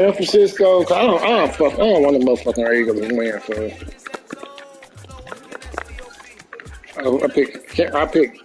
San Francisco. I don't want the motherfucking Eagles to win. I pick.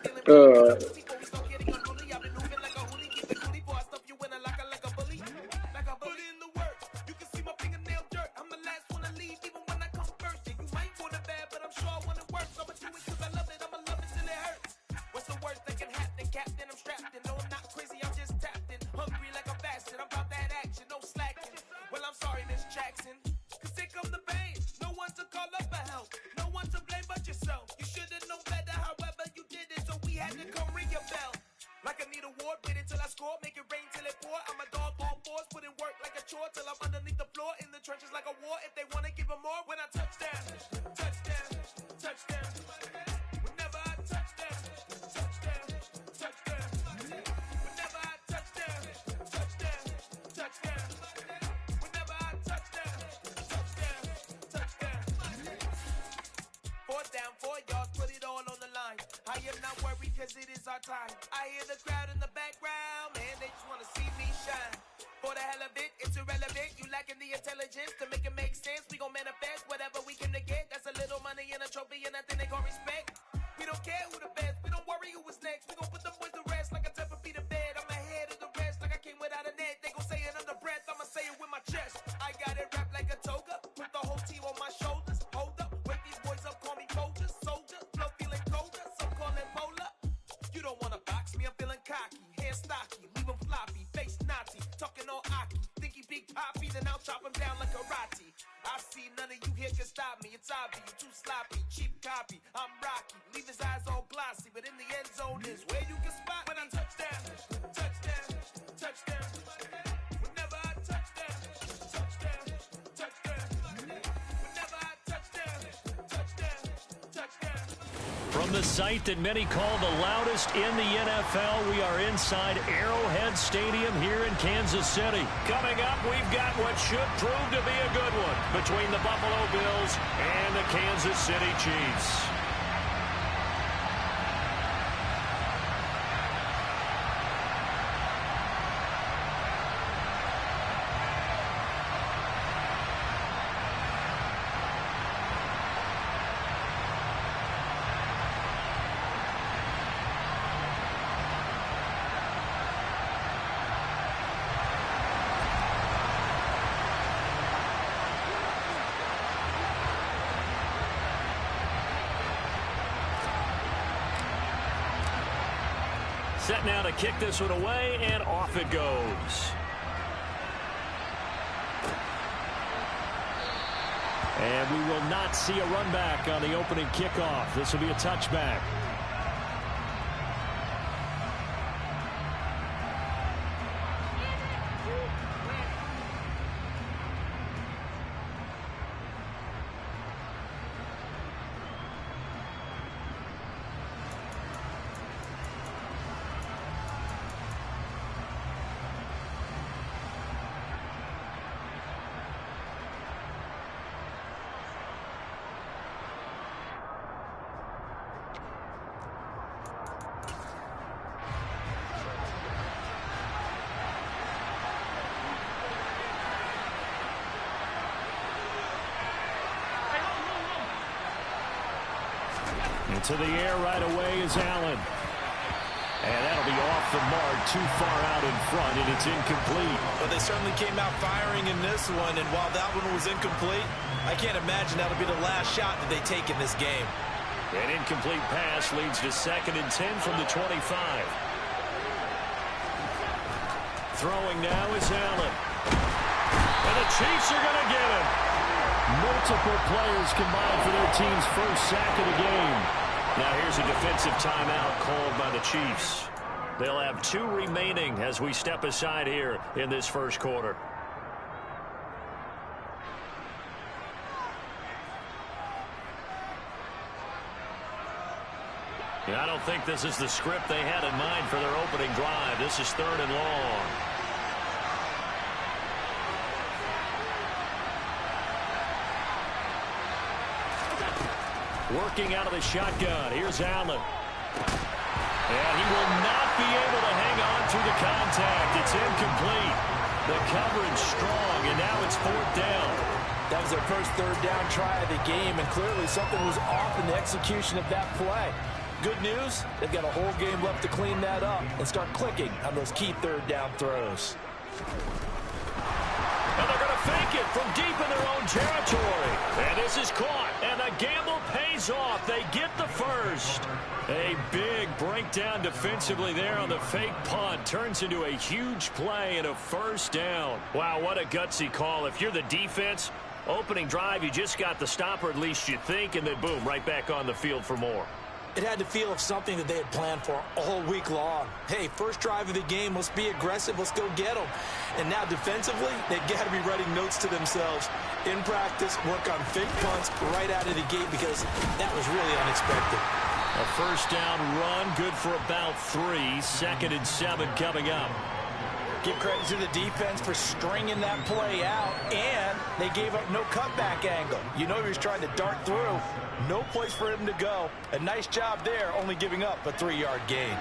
From the site that many call the loudest in the NFL, we are inside Arrowhead Stadium here in Kansas City. Coming up, we've got what should prove to be a good one between the Buffalo Bills and the Kansas City Chiefs. Set now to kick this one away, and off it goes. And we will not see a run back on the opening kickoff. This will be a touchback. Into the air right away is Allen. And that'll be off the mark, too far out in front, and it's incomplete. But they certainly came out firing in this one, and while that one was incomplete, I can't imagine that'll be the last shot that they take in this game. An incomplete pass leads to 2nd and 10 from the 25. Throwing now is Allen. And the Chiefs are going to get him. Multiple players combined for their team's first sack of the game. Now here's a defensive timeout called by the Chiefs. They'll have 2 remaining as we step aside here in this first quarter. Yeah, I don't think this is the script they had in mind for their opening drive. This is 3rd and long. Working out of the shotgun. Here's Allen. And he will not be able to hang on to the contact. It's incomplete. The coverage strong, and now it's 4th down. That was their first 3rd down try of the game, and clearly something was off in the execution of that play. Good news, they've got a whole game left to clean that up and start clicking on those key 3rd down throws. And they're going to fake it from deep in their own territory. And this is caught, and the gamble pays off. They get the first. A big breakdown defensively there on the fake punt. Turns into a huge play and a 1st down. Wow, what a gutsy call. If you're the defense, opening drive, you just got the stop, or at least you think, and then boom, right back on the field for more. It had to feel of something that they had planned for all week long. Hey, first drive of the game, let's be aggressive, let's go get them. And now defensively, they've got to be writing notes to themselves. In practice, work on fake punts right out of the gate because that was really unexpected. A 1st down run, good for about 3. 2nd and 7 coming up. Give credit to the defense for stringing that play out, and they gave up no cutback angle. You know he was trying to dart through. No place for him to go. A nice job there, only giving up a 3-yard gain.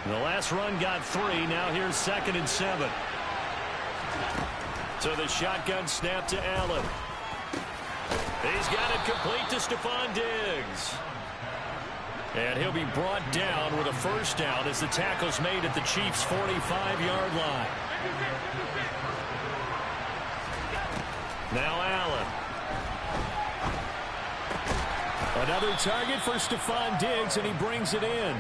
The last run got 3. Now here's 2nd and 7. So the shotgun snap to Allen. He's got it complete to Stephon Diggs. And he'll be brought down with a 1st down as the tackle's made at the Chiefs' 45-yard line. Now Allen. Another target for Stephon Diggs, and he brings it in.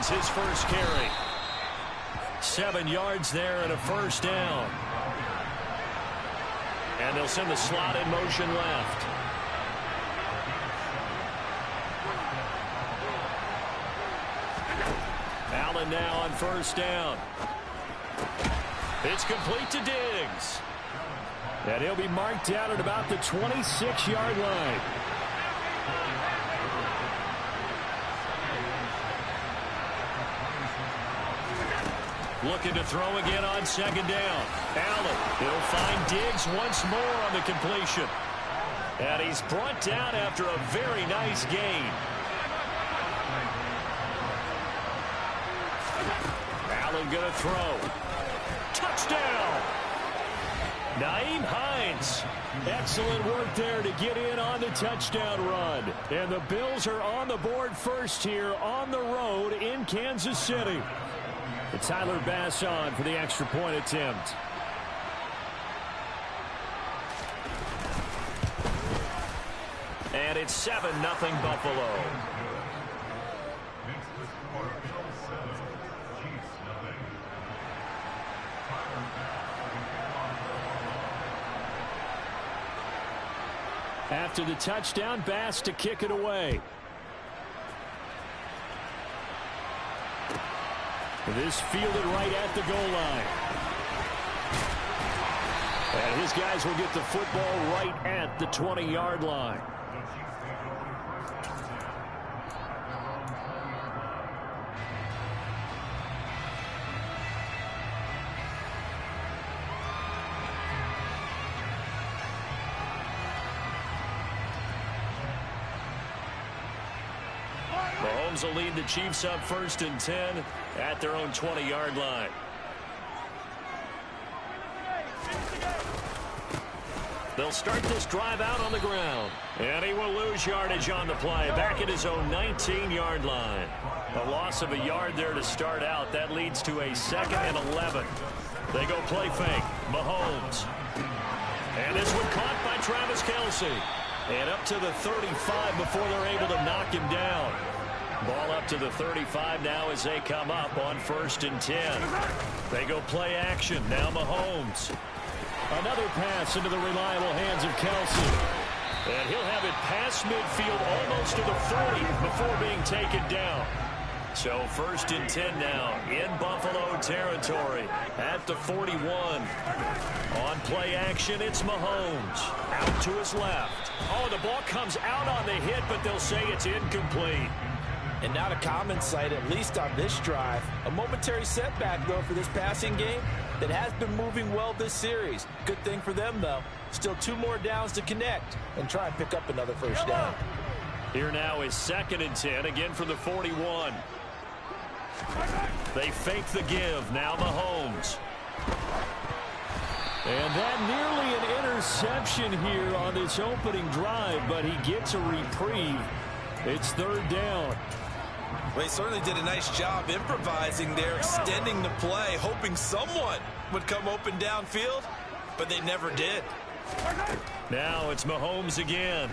His first carry. 7 yards there and a 1st down. And they'll send the slot in motion left. Allen now on 1st down. It's complete to Diggs. And he'll be marked down at about the 26-yard line. Looking to throw again on 2nd down. Allen, he'll find Diggs once more on the completion. And he's brought down after a very nice gain. Allen going to throw. Touchdown! Nyheim Hines. Excellent work there to get in on the touchdown run. And the Bills are on the board first here on the road in Kansas City. Tyler Bass on for the extra point attempt. And it's 7-0 Buffalo. After the touchdown, Bass to kick it away. This fielded right at the goal line. And his guys will get the football right at the 20-yard line. Mahomes will lead the Chiefs up 1st and 10 at their own 20-yard line. They'll start this drive out on the ground. And he will lose yardage on the play. Back at his own 19-yard line. A loss of a yard there to start out. That leads to a 2nd and 11. They go play fake. Mahomes. And this one caught by Travis Kelce. And up to the 35 before they're able to knock him down. Ball up to the 35 now as they come up on 1st and 10. They go play action. Now Mahomes. Another pass into the reliable hands of Kelce. And he'll have it past midfield almost to the 40 before being taken down. So 1st and 10 now in Buffalo territory at the 41. On play action, it's Mahomes. Out to his left. Oh, the ball comes out on the hit, but they'll say it's incomplete. And not a common sight, at least on this drive. A momentary setback, though, for this passing game that has been moving well this series. Good thing for them, though. Still 2 more downs to connect and try and pick up another first down. Here now is 2nd and 10, again from the 41. They fake the give. Now Mahomes. And that nearly an interception here on this opening drive, but he gets a reprieve. It's 3rd down. Well, he certainly did a nice job improvising there, extending the play, hoping someone would come open downfield, but they never did. Now it's Mahomes again.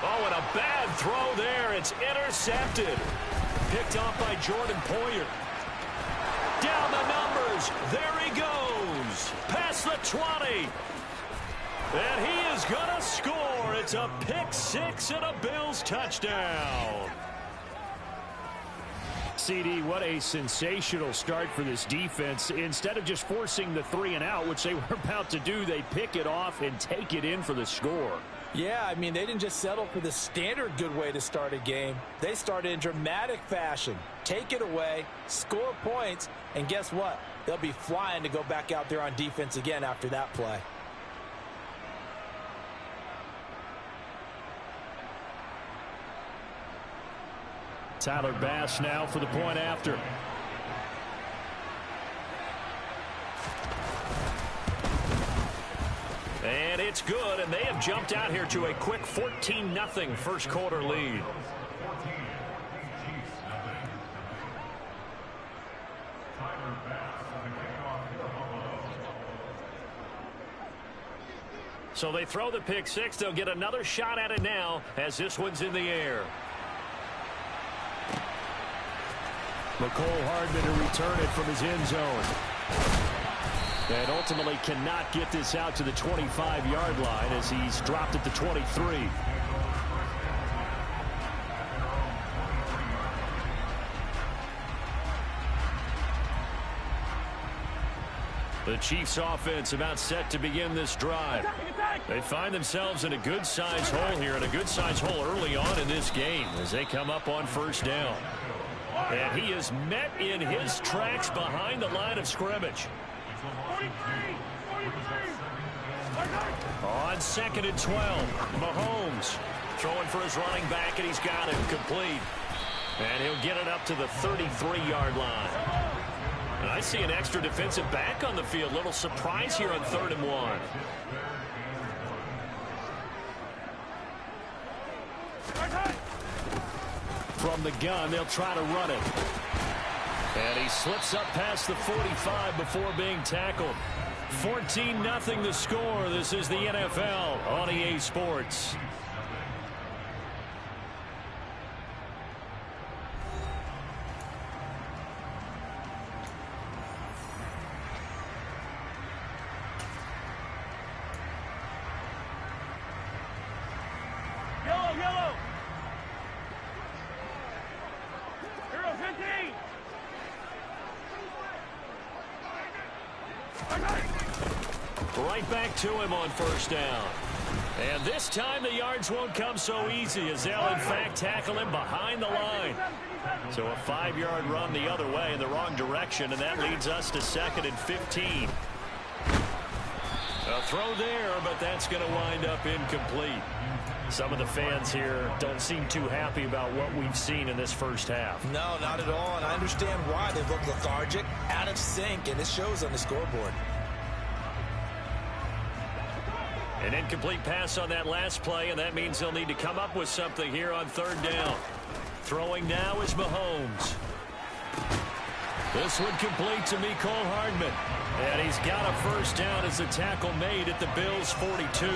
Oh, and a bad throw there. It's intercepted. Picked off by Jordan Poyer. Down the numbers. There he goes. Past the 20. And he is going to score. It's a pick 6 and a Bills touchdown. CD, what a sensational start for this defense. Instead of just forcing the 3 and out, which they were about to do, they pick it off and take it in for the score. Yeah, I mean, they didn't just settle for the standard good way to start a game. They started in dramatic fashion. Take it away, score points, and guess what? They'll be flying to go back out there on defense again after that play. Tyler Bass now for the point after. And it's good, and they have jumped out here to a quick 14-0 first quarter lead. So they throw the pick 6. They'll get another shot at it now as this one's in the air. McCole Hardman to return it from his end zone. And ultimately cannot get this out to the 25-yard line as he's dropped at the 23. The Chiefs offense about set to begin this drive. They find themselves in a good-sized hole here, and a good-sized hole early on in this game as they come up on first down. And he is met in his tracks behind the line of scrimmage. On 2nd and 12, Mahomes throwing for his running back, and he's got him complete. And he'll get it up to the 33-yard line. And I see an extra defensive back on the field. Little surprise here on 3rd and 1. From the gun, they'll try to run it. And he slips up past the 45 before being tackled. 14-0 the score. This is the NFL on EA Sports. Yellow! Hero 15! Right back to him on first down. And this time the yards won't come so easy as they'll in fact tackle him behind the line. So a 5-yard run the other way in the wrong direction, and that leads us to 2nd and 15. A throw there, but that's going to wind up incomplete. Some of the fans here don't seem too happy about what we've seen in this first half. No, not at all, and I understand why. They look lethargic, out of sync, and it shows on the scoreboard. An incomplete pass on that last play, and that means they'll need to come up with something here on 3rd down. Throwing now is Mahomes. This one complete to Mecole Hardman. And he's got a first down as the tackle made at the Bills' 42.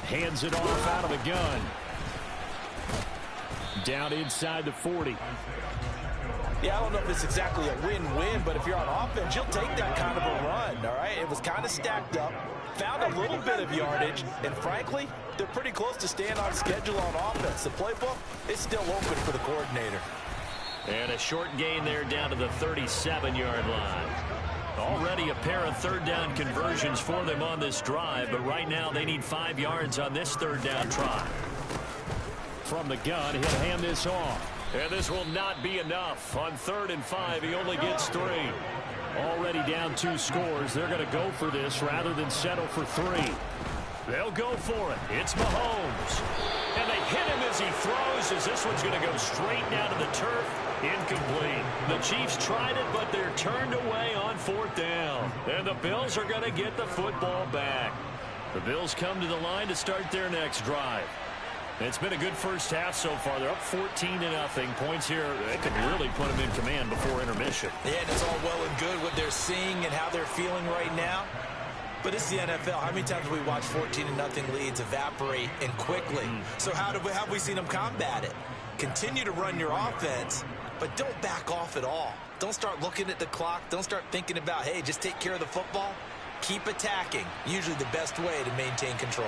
Hands it off out of the gun. Down inside the 40. Yeah, I don't know if it's exactly a win-win, but if you're on offense, you'll take that kind of a run, all right? It was kind of stacked up, found a little bit of yardage, and frankly, they're pretty close to staying on schedule on offense. The playbook is still open for the coordinator. And a short gain there down to the 37-yard line. Already a pair of third down conversions for them on this drive, but right now they need 5 yards on this third down try. From the gun, he'll hand this off. And this will not be enough. On 3rd and 5, he only gets 3. Already down 2 scores. They're going to go for this rather than settle for 3. They'll go for it. It's Mahomes. And they hit him as he throws, as this one's going to go straight down to the turf. Incomplete. The Chiefs tried it, but they're turned away on 4th down. And the Bills are going to get the football back. The Bills come to the line to start their next drive. It's been a good first half so far. They're up 14-0. Points here, they could really put them in command before intermission. Yeah, and it's all well and good what they're seeing and how they're feeling right now. But it's the NFL. How many times have we watched 14-0 leads evaporate and quickly? So how have we seen them combat it? Continue to run your offense, but don't back off at all. Don't start looking at the clock. Don't start thinking about, hey, just take care of the football. Keep attacking. Usually the best way to maintain control.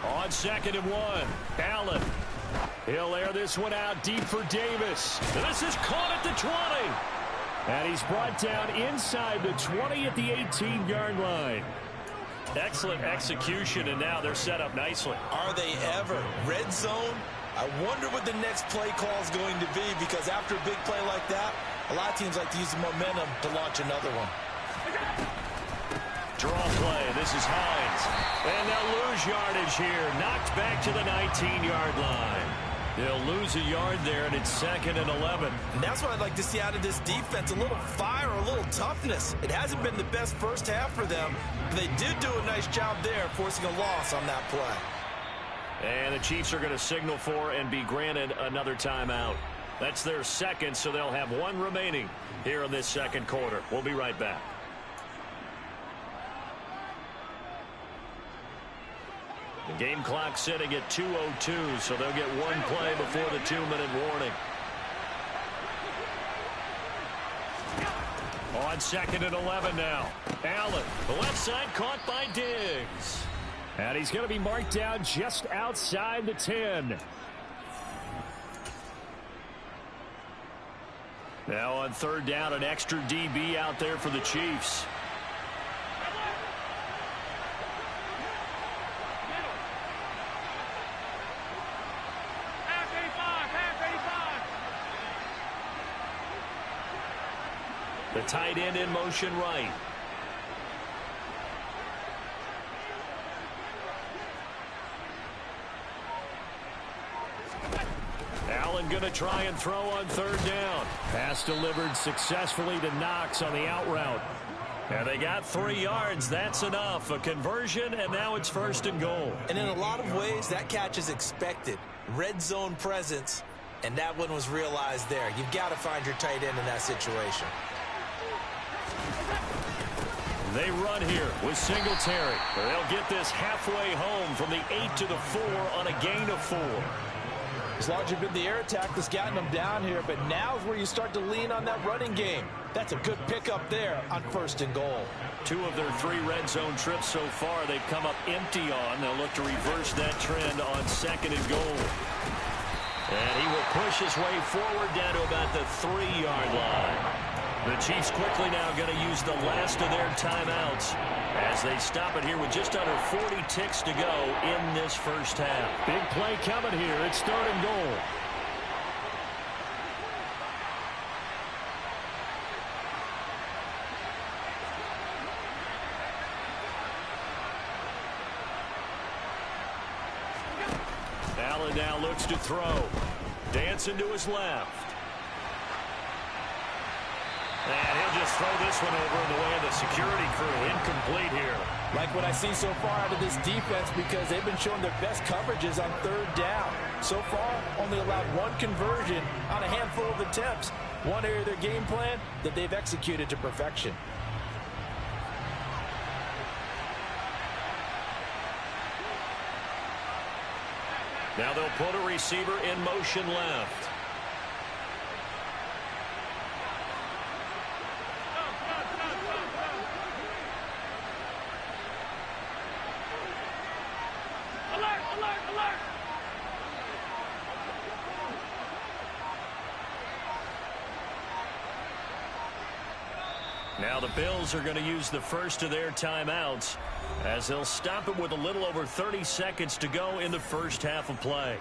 On 2nd and 1, Allen. He'll air this one out deep for Davis. This is caught at the 20. And he's brought down inside the 20 at the 18-yard line. Excellent execution, and now they're set up nicely. Are they ever? Red zone? I wonder what the next play call is going to be, because after a big play like that, a lot of teams like to use the momentum to launch another one. Draw play. This is Hines. And they'll lose yardage here. Knocked back to the 19-yard line. They'll lose a yard there, and it's 2nd and 11. And that's what I'd like to see out of this defense. A little fire, a little toughness. It hasn't been the best first half for them, but they did do a nice job there, forcing a loss on that play. And the Chiefs are going to signal for and be granted another timeout. That's their second, so they'll have 1 remaining here in this second quarter. We'll be right back. The game clock sitting at 2:02, so they'll get 1 play before the 2-minute warning. On 2nd and 11 now. Allen, the left side caught by Diggs. And he's going to be marked down just outside the 10. Now on 3rd down, an extra DB out there for the Chiefs. The tight end in motion right. Allen going to try and throw on 3rd down. Pass delivered successfully to Knox on the out route. And they got 3 yards. That's enough. A conversion, and now it's 1st and goal. And in a lot of ways, that catch is expected. Red zone presence, and that one was realized there. You've got to find your tight end in that situation. They run here with Singletary. They'll get this halfway home from the 8 to the 4 on a gain of 4. It's largely been the air attack that's gotten them down here, but now is where you start to lean on that running game. That's a good pickup there on 1st and goal. 2 of their 3 red zone trips so far they've come up empty on. They'll look to reverse that trend on 2nd and goal. And he will push his way forward down to about the 3-yard line. The Chiefs quickly now going to use the last of their timeouts as they stop it here with just under 40 ticks to go in this first half. Big play coming here. It's 3rd and goal. Allen now looks to throw. Dancing to his left. And he'll just throw this one over in the way of the security crew. Incomplete here. Like what I see so far out of this defense, because they've been showing their best coverages on 3rd down. So far, only allowed 1 conversion on a handful of attempts. One area of their game plan that they've executed to perfection. Now they'll put a receiver in motion left. Now the Bills are going to use the first of their timeouts as they'll stop it with a little over 30 seconds to go in the first half of play.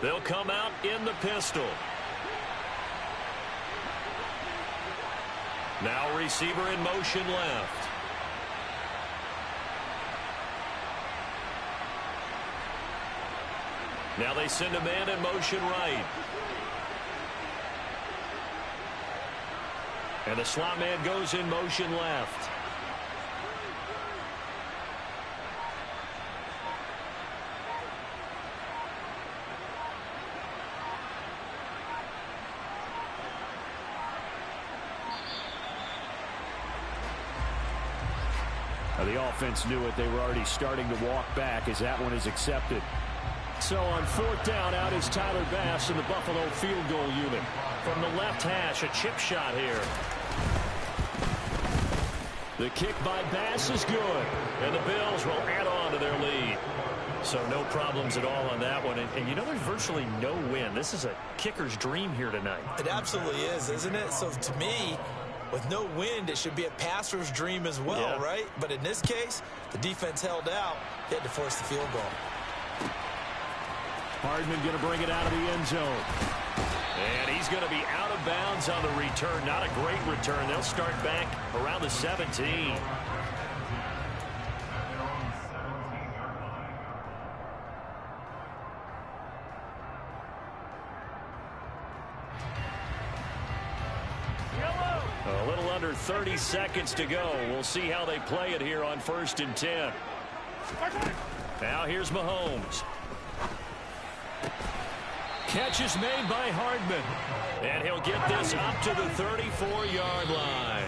They'll come out in the pistol. Now receiver in motion left. Now they send a man in motion right. And the slot man goes in motion left. The offense knew it. They were already starting to walk back as that one is accepted. So on fourth down, out is Tyler Bass in the Buffalo field goal unit. From the left hash, a chip shot here. The kick by Bass is good. And the Bills will add on to their lead. So no problems at all on that one. And you know, there's virtually no win. This is a kicker's dream here tonight. It absolutely is, isn't it? So to me, with no wind, it should be a passer's dream as well, right? But in this case, the defense held out. They had to force the field goal. Hardman going to bring it out of the end zone. And he's going to be out of bounds on the return. Not a great return. They'll start back around the 17. A little under 30 seconds to go. We'll see how they play it here on 1st and 10. Now here's Mahomes. Catch is made by Hardman. And he'll get this up to the 34-yard line.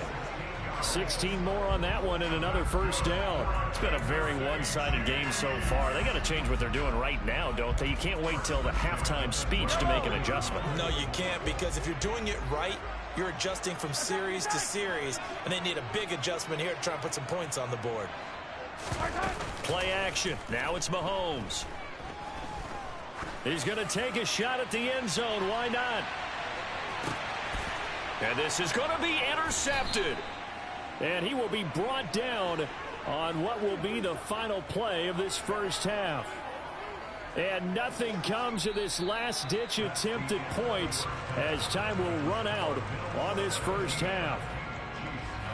16 more on that one and another first down. It's been a very one-sided game so far. They got to change what they're doing right now, don't they? You can't wait till the halftime speech to make an adjustment. No, you can't, because if you're doing it right, you're adjusting from series to series, and they need a big adjustment here to try and put some points on the board. Play action. Now it's Mahomes. He's going to take a shot at the end zone. Why not? And this is going to be intercepted. And he will be brought down on what will be the final play of this first half. And nothing comes of this last-ditch attempt at points as time will run out on this first half.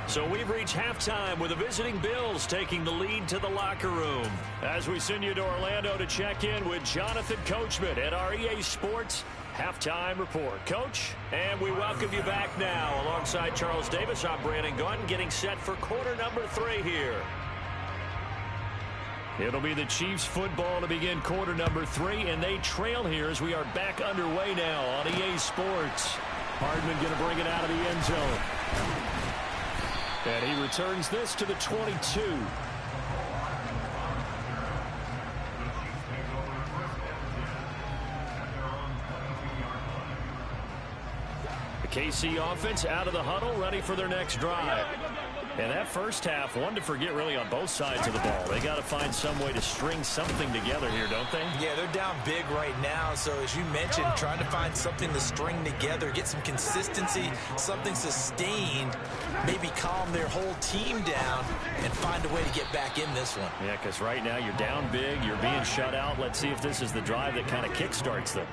So we've reached halftime with the visiting Bills taking the lead to the locker room. As we send you to Orlando to check in with Jonathan Coachman at our EA Sports Halftime Report. Coach, and we welcome you back now. Alongside Charles Davis, I'm Brandon Gunn, getting set for quarter number 3 here. It'll be the Chiefs football to begin quarter number 3, and they trail here as we are back underway now on EA Sports. Hardman going to bring it out of the end zone. And he returns this to the 22. The KC offense out of the huddle, ready for their next drive. And that first half, one to forget really on both sides of the ball. They got to find some way to string something together here, don't they? Yeah, they're down big right now. So as you mentioned, trying to find something to string together, get some consistency, something sustained, maybe calm their whole team down and find a way to get back in this one. Yeah, because right now you're down big, you're being shut out. Let's see if this is the drive that kind of kickstarts them.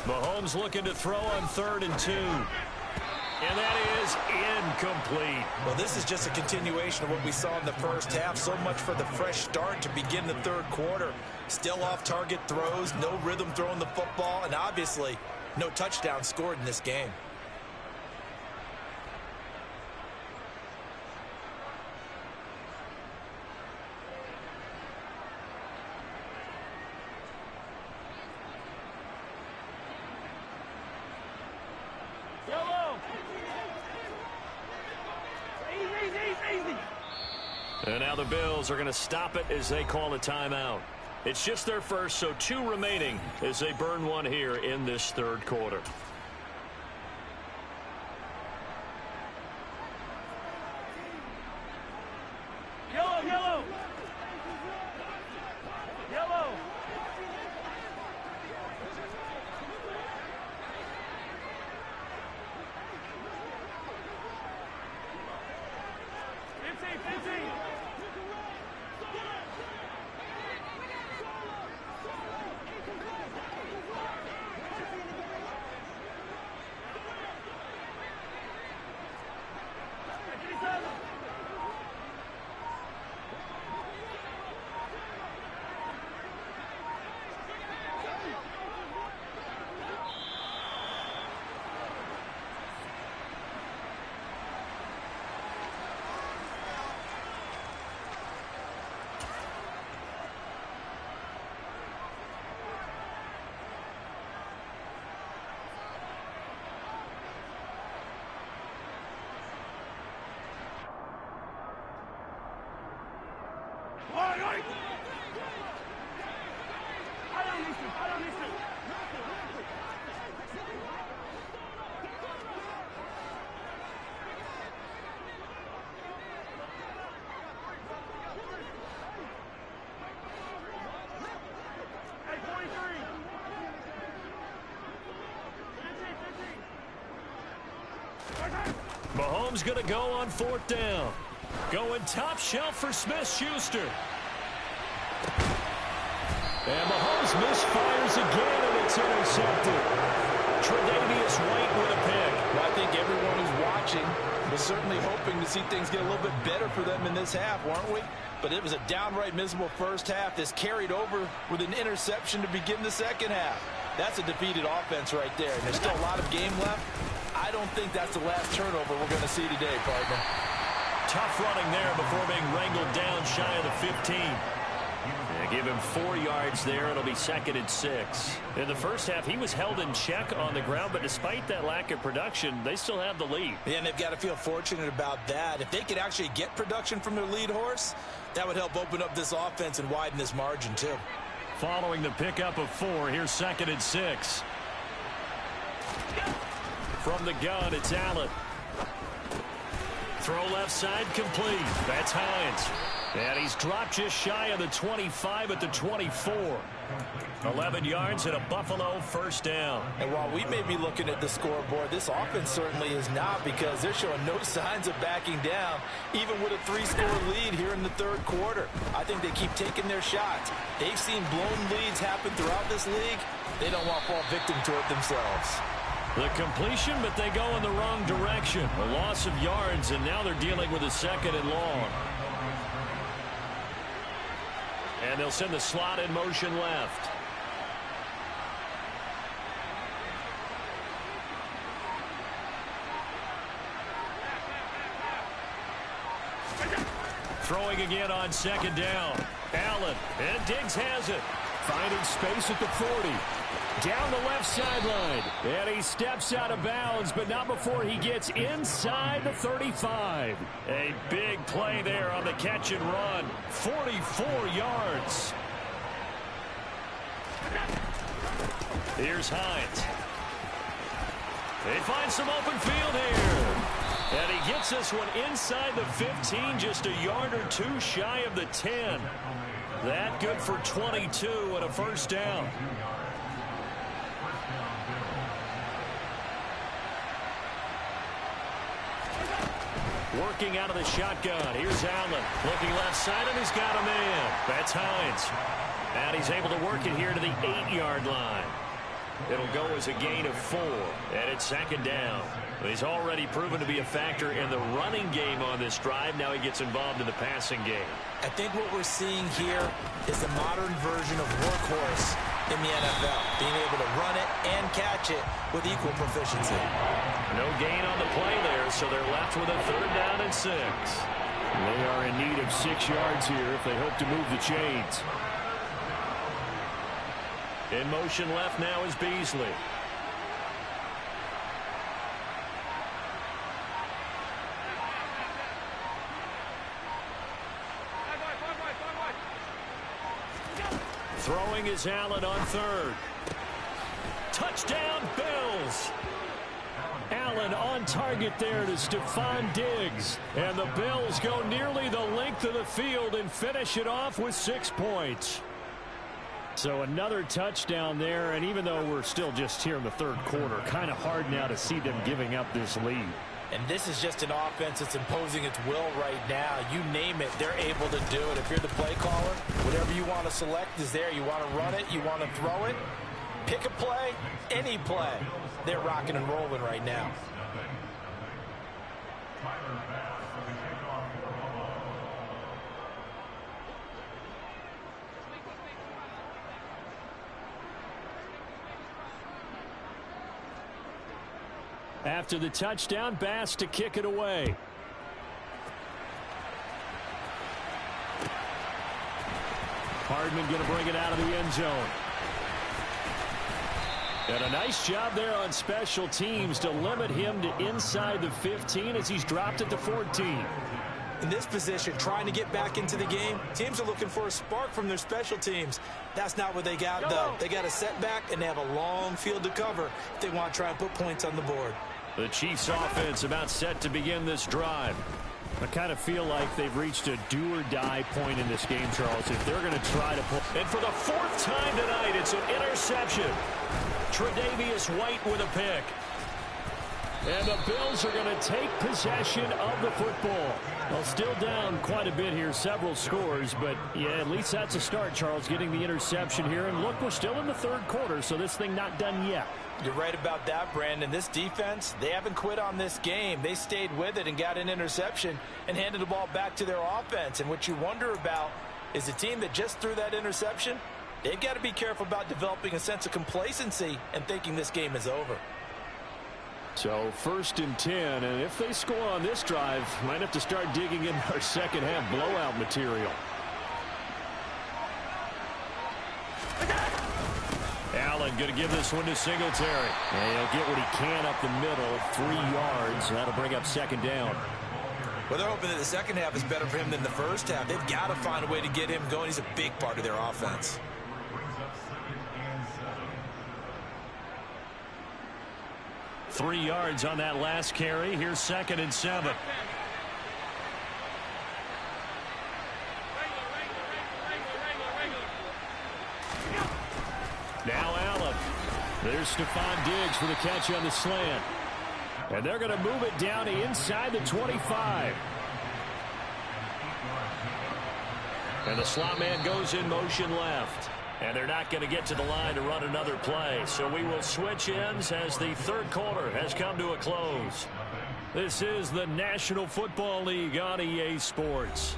Mahomes looking to throw on 3rd and 2. And that is incomplete. Well, this is just a continuation of what we saw in the first half. So much for the fresh start to begin the third quarter. Still off-target throws, no rhythm throwing the football, and obviously no touchdown scored in this game. And now the Bills are going to stop it as they call a timeout. It's just their first, so 2 remaining as they burn one here in this third quarter. Yellow, yellow. Yellow. Mahomes going to go on 4th down. Going top shelf for Smith-Schuster. And Mahomes misfires again, and it's intercepted. Tre'Davious White with a pick. Well, I think everyone who's watching was certainly hoping to see things get a little bit better for them in this half, weren't we? But it was a downright miserable first half. This carried over with an interception to begin the second half. That's a defeated offense right there. And there's still a lot of game left. I don't think that's the last turnover we're going to see today, partner. Tough running there before being wrangled down shy of the 15. They give him 4 yards there. It'll be 2nd and 6. In the first half, he was held in check on the ground, but despite that lack of production, they still have the lead. Yeah, and they've got to feel fortunate about that. If they could actually get production from their lead horse, that would help open up this offense and widen this margin, too. Following the pickup of 4, here's 2nd and 6. From the gun, it's Allen. Throw left side complete. That's Hines. And he's dropped just shy of the 25 at the 24. 11 yards and a Buffalo first down. And while we may be looking at the scoreboard, this offense certainly is not, because they're showing no signs of backing down, even with a 3-score lead here in the third quarter. I think they keep taking their shots. They've seen blown leads happen throughout this league. They don't want to fall victim to it themselves. The completion, but they go in the wrong direction. A loss of yards, and now they're dealing with a 2nd and long. And they'll send the slot in motion left. Throwing again on 2nd down. Allen, and Diggs has it. Finding space at the 40. Down the left sideline. And he steps out of bounds, but not before he gets inside the 35. A big play there on the catch and run. 44 yards. Here's Hines. They find some open field here. And he gets this one inside the 15, just a yard or 2 shy of the 10. That good for 22 and a first down. Working out of the shotgun. Here's Allen. Looking left side, and he's got a man. That's Hines. And he's able to work it here to the 8-yard line. It'll go as a gain of 4. And it's 2nd down. He's already proven to be a factor in the running game on this drive. Now he gets involved in the passing game. I think what we're seeing here is the modern version of workhorse in the NFL. Being able to run it and catch it with equal proficiency. No gain on the play there, so they're left with a 3rd down and 6. They are in need of 6 yards here if they hope to move the chains. In motion left now is Beasley. Throwing is Allen on third. Touchdown, Bills. Allen on target there to Stephon Diggs. And the Bills go nearly the length of the field and finish it off with 6 points. So another touchdown there, and even though we're still just here in the third quarter, kind of hard now to see them giving up this lead. And this is just an offense that's imposing its will right now. You name it, they're able to do it. If you're the play caller, whatever you want to select is there. You want to run it, you want to throw it, pick a play, any play. They're rocking and rolling right now. After the touchdown, Bass to kick it away. Hardman going to bring it out of the end zone. And a nice job there on special teams to limit him to inside the 15 as he's dropped it to 14. In this position, trying to get back into the game, teams are looking for a spark from their special teams. That's not what they got, though. They got a setback, and they have a long field to cover if they want to try and put points on the board. The Chiefs offense about set to begin this drive. I kind of feel like they've reached a do-or-die point in this game, Charles, if they're going to try to pull. And for the 4th time tonight, it's an interception. Tre'Davious White with a pick. And the Bills are going to take possession of the football. Well, still down quite a bit here, several scores, but yeah, at least that's a start, Charles, getting the interception here. And look, we're still in the third quarter, so this thing not done yet. You're right about that, Brandon. This defense, they haven't quit on this game. They stayed with it and got an interception and handed the ball back to their offense. And what you wonder about is the team that just threw that interception, they've got to be careful about developing a sense of complacency and thinking this game is over. So 1st and 10, and if they score on this drive, might have to start digging in our second half blowout material. Allen going to give this one to Singletary. And he'll get what he can up the middle, 3 yards. That'll bring up 2nd down. Well, they're hoping that the second half is better for him than the first half. They've got to find a way to get him going. He's a big part of their offense. Three yards on that last carry. Here's 2nd and 7. Now Allen. There's Stephon Diggs for the catch on the slant. And they're going to move it down to inside the 25. And the slot man goes in motion left. And they're not going to get to the line to run another play. So we will switch ends as the third quarter has come to a close. This is the National Football League on EA Sports.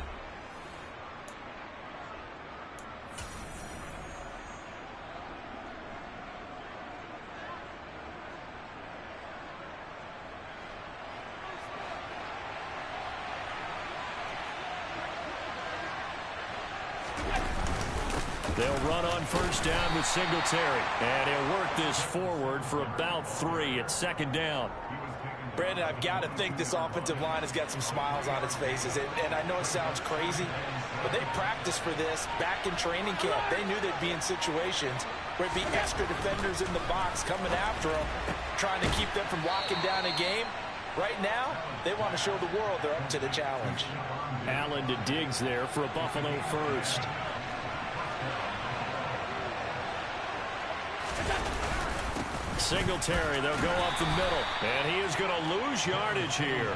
They'll run on 1st down with Singletary. And he'll work this forward for about 3 at 2nd down. Brandon, I've got to think this offensive line has got some smiles on its faces. And I know it sounds crazy, but they practiced for this back in training camp. They knew they'd be in situations where it'd be extra defenders in the box coming after them, trying to keep them from locking down a game. Right now, they want to show the world they're up to the challenge. Allen to Diggs there for a Buffalo first. Singletary, they'll go up the middle. And he is going to lose yardage here.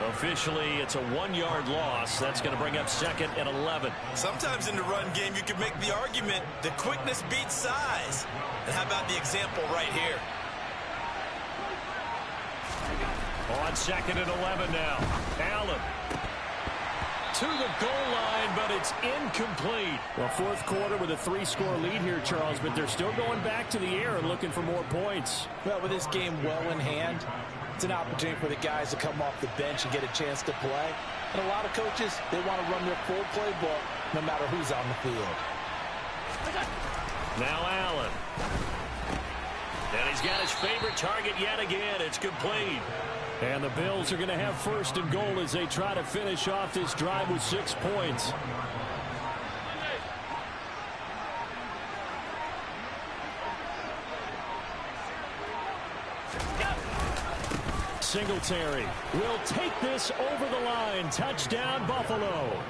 Officially, it's a 1-yard loss. That's going to bring up 2nd and 11. Sometimes in the run game, you can make the argument that quickness beats size. And how about the example right here? On 2nd and 11 now. Allen to the goal line, but it's incomplete. Well, 4th quarter with a 3-score lead here, Charles, but they're still going back to the air and looking for more points. Well, with this game well in hand, it's an opportunity for the guys to come off the bench and get a chance to play. And a lot of coaches, they want to run their full playbook no matter who's on the field. Now Allen. And he's got his favorite target yet again. It's complete. And the Bills are going to have 1st and goal as they try to finish off this drive with 6 points. Singletary will take this over the line. Touchdown, Buffalo.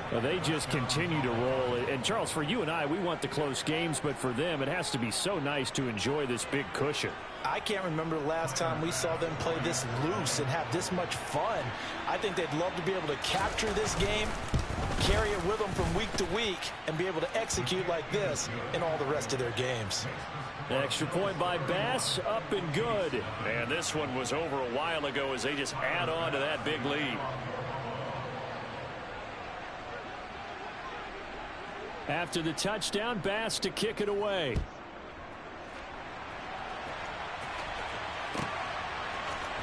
Well, they just continue to roll. And, Charles, for you and I, we want the close games, but for them, it has to be so nice to enjoy this big cushion. I can't remember the last time we saw them play this loose and have this much fun. I think they'd love to be able to capture this game, carry it with them from week to week, and be able to execute like this in all the rest of their games. Extra point by Bass, up and good. And this one was over a while ago as they just add on to that big lead. After the touchdown, Bass to kick it away.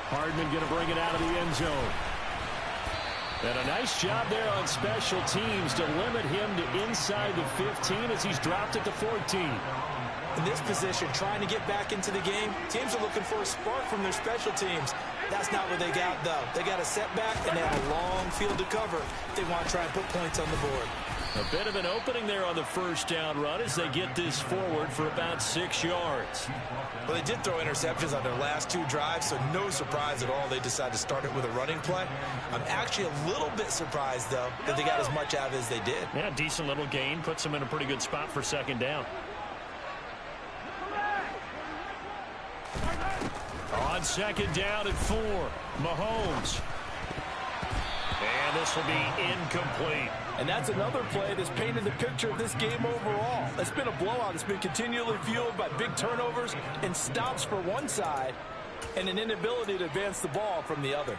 Hardman going to bring it out of the end zone. And a nice job there on special teams to limit him to inside the 15 as he's dropped at the 14. In this position, trying to get back into the game, teams are looking for a spark from their special teams. That's not what they got, though. They got a setback, and they have a long field to cover if they want to try and put points on the board. A bit of an opening there on the first down run as they get this forward for about 6 yards. Well, they did throw interceptions on their last 2 drives, so no surprise at all they decided to start it with a running play. I'm actually a little bit surprised, though, that they got as much out of it as they did. Yeah, decent little gain. Puts them in a pretty good spot for second down. On second down at 4, Mahomes. And this will be incomplete. And that's another play that's painted the picture of this game overall. It's been a blowout. It's been continually fueled by big turnovers and stops for one side and an inability to advance the ball from the other.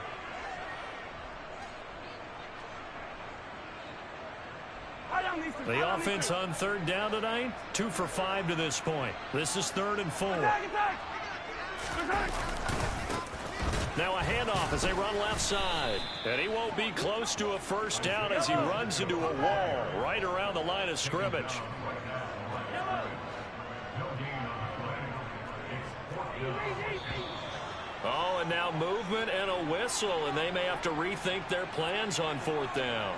The offense on third down tonight, 2 for 5 to this point. This is 3rd and 4. Now a handoff as they run left side. And he won't be close to a first down as he runs into a wall right around the line of scrimmage. Oh, and now movement and a whistle, and they may have to rethink their plans on 4th down.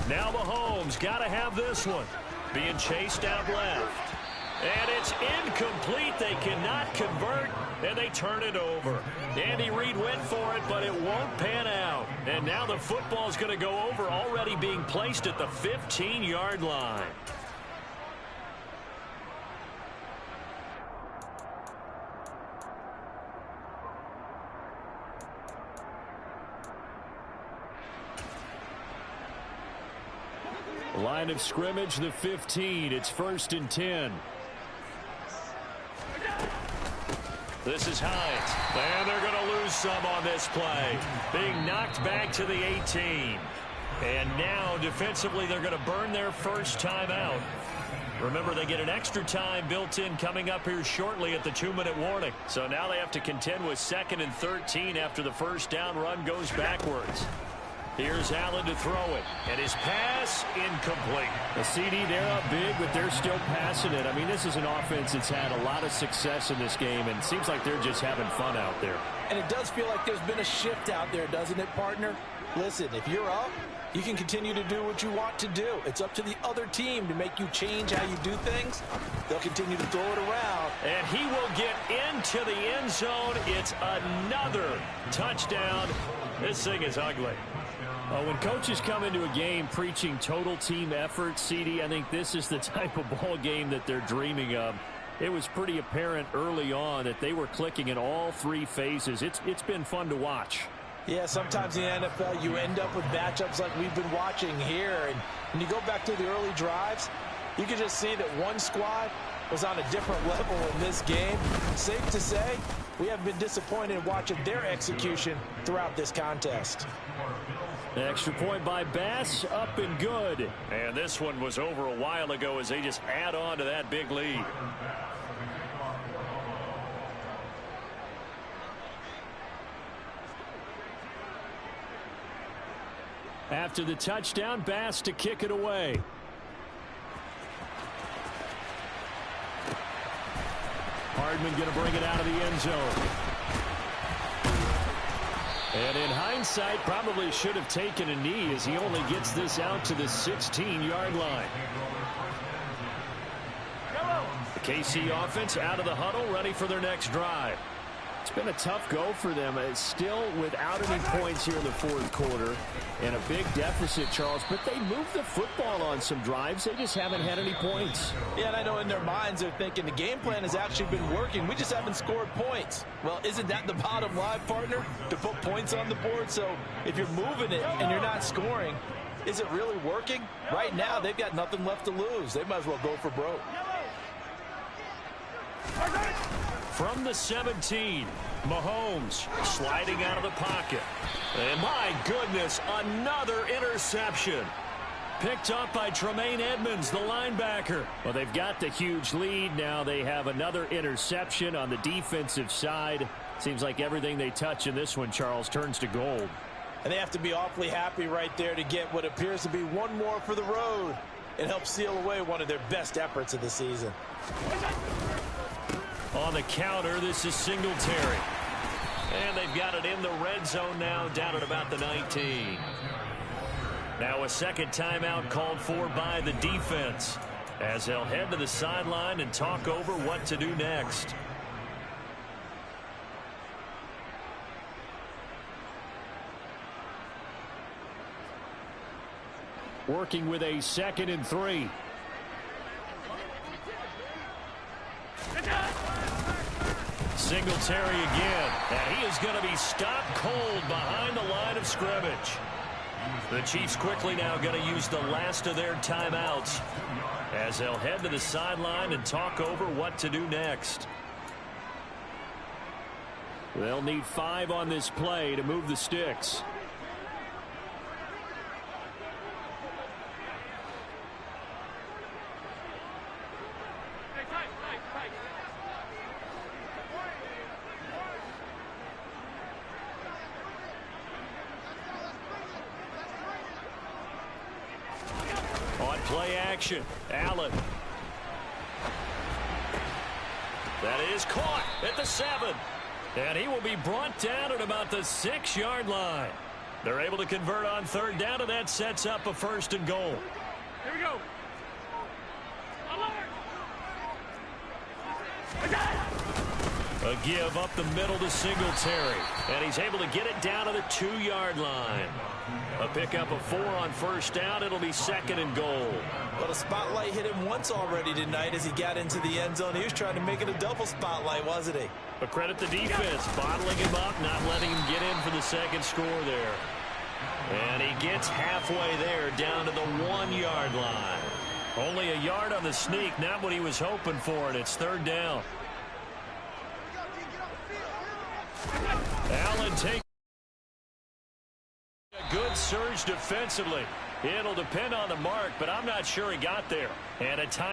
Now Mahomes got to have this one. Being chased out left. And it's incomplete. They cannot convert, and they turn it over. Andy Reid went for it, but it won't pan out. And now the football's going to go over, already being placed at the 15-yard line. Line of scrimmage, the 15. It's 1st and 10. This is Hines. And they're going to lose some on this play. Being knocked back to the 18. And now, defensively, they're going to burn their first time out. Remember, they get an extra time built in coming up here shortly at the 2-minute warning. So now they have to contend with 2nd and 13 after the first down run goes backwards. Here's Allen to throw it, and his pass incomplete. The CD, they're up big, but they're still passing it. I mean, this is an offense that's had a lot of success in this game, and it seems like they're just having fun out there. And it does feel like there's been a shift out there, doesn't it, partner? Listen, if you're up, you can continue to do what you want to do. It's up to the other team to make you change how you do things. They'll continue to throw it around. And he will get into the end zone. It's another touchdown. This thing is ugly. When coaches come into a game preaching total team effort, CD, I think this is the type of ball game that they're dreaming of. It was pretty apparent early on that they were clicking in all 3 phases. It's been fun to watch. Yeah, sometimes in the NFL you end up with matchups like we've been watching here. And when you go back to the early drives, you can just see that one squad was on a different level in this game. Safe to say, we have been disappointed in watching their execution throughout this contest. Extra point by Bass, up and good. And this one was over a while ago as they just add on to that big lead. After the touchdown, Bass to kick it away. Hardman going to bring it out of the end zone. And in hindsight, probably should have taken a knee as he only gets this out to the 16-yard line. The KC offense out of the huddle, ready for their next drive. It's been a tough go for them. It's still without any points here in the fourth quarter and a big deficit, Charles. But they moved the football on some drives. They just haven't had any points. Yeah, and I know in their minds they're thinking the game plan has actually been working. We just haven't scored points. Well, isn't that the bottom line, partner? To put points on the board? So if you're moving it and you're not scoring, is it really working? Right now, they've got nothing left to lose. They might as well go for broke. From the 17, Mahomes sliding out of the pocket. And my goodness, another interception. Picked up by Tremaine Edmonds, the linebacker. Well, they've got the huge lead. Now they have another interception on the defensive side. Seems like everything they touch in this one, Charles, turns to gold. And they have to be awfully happy right there to get what appears to be one more for the road. It helps seal away one of their best efforts of the season. On the counter, this is Singletary. And they've got it in the red zone now, down at about the 19. Now a second timeout called for by the defense, as they'll head to the sideline and talk over what to do next. Working with a 2nd and 3. Singletary again, and he is going to be stopped cold behind the line of scrimmage. The Chiefs quickly now going to use the last of their timeouts as they'll head to the sideline and talk over what to do next. They'll need 5 on this play to move the sticks. Play action. Allen. That is caught at the 7. And he will be brought down at about the 6-yard line. They're able to convert on 3rd down, and that sets up a 1st and goal. Here we go. A give up the middle to Singletary. And he's able to get it down to the 2-yard line. A pickup of 4 on 1st down. It'll be 2nd and goal. Well, the spotlight hit him once already tonight as he got into the end zone. He was trying to make it a double spotlight, wasn't he? But credit the defense, bottling him up, not letting him get in for the 2nd score there. And he gets halfway there, down to the 1-yard line. Only a yard on the sneak, not what he was hoping for, and it's 3rd down. Allen takes a good surge defensively. It'll depend on the mark, but I'm not sure he got there. And a time